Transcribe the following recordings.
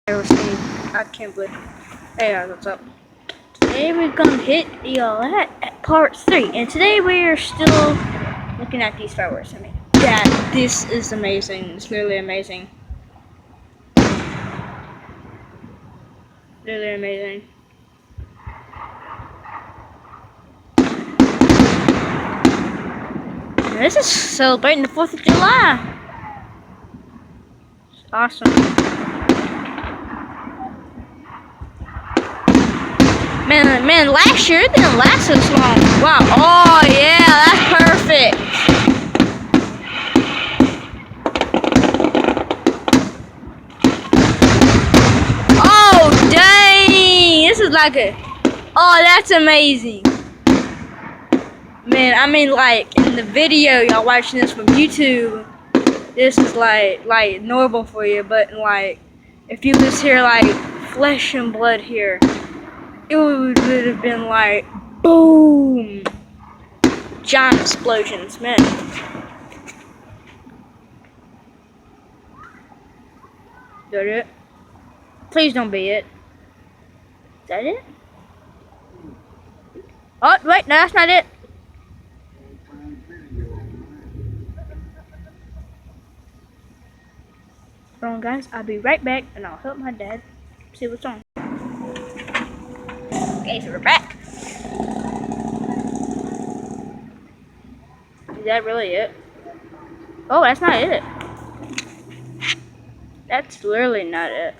I can't believe. Hey guys, what's up? Today we're gonna hit y'all at part 3, and today we are still looking at these fireworks. I mean, yeah, this is amazing. It's literally amazing. Literally amazing. And this is celebrating the 4th of July. It's awesome. Man, last year it didn't last this long. Wow. Oh yeah, that's perfect. Oh dang! This is like a. Oh, that's amazing. Man, I mean, like in the video, y'all watching this from YouTube, this is like normal for you. But like, if you was here like flesh and blood here, it would have been like boom, giant explosions, man. Is that it? Please don't be it. Is that it? Oh wait, no, that's not it. Hold on, guys. I'll be right back, and I'll help my dad see what's on. Okay, so we're back. Is that really it? Oh, that's not it. That's literally not it.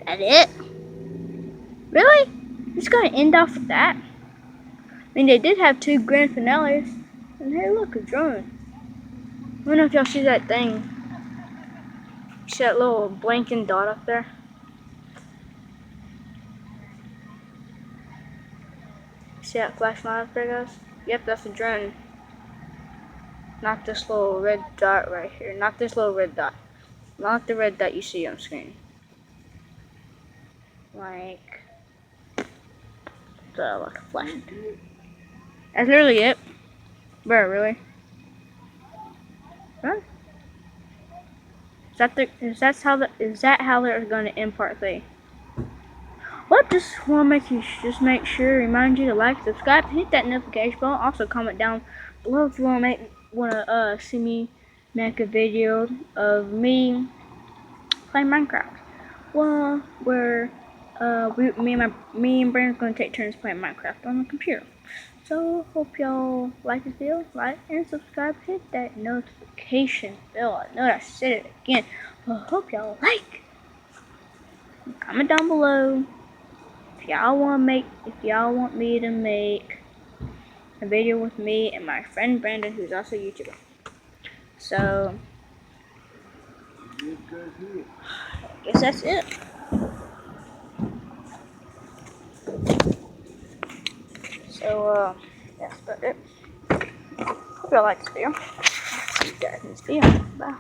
That it? Really? It's gonna end off with that? I mean, they did have 2 grand finales. And hey, look, a drone. I don't know if y'all see that thing. See that little blinking dot up there? See that flashlight up there, guys? Yep, that's a drone. Not this little red dot right here. Not this little red dot. Not the red dot you see on screen. Like a flash. That's literally it. Bro, really? Huh? Is that how they're gonna end part 3? Well, just want to make sure, remind you to like, subscribe, hit that notification bell. Also, comment down below if you wanna see me make a video of me playing Minecraft. Well, where me and Brandon's gonna take turns playing Minecraft on the computer. So hope y'all like this video, like and subscribe, hit that notification bell. I know I said it again, but hope y'all like. Comment down below if y'all want me to make a video with me and my friend Brandon, who's also a YouTuber. So I guess that's it. So that's about it. Hope y'all like this video. See you guys in this video. Bye.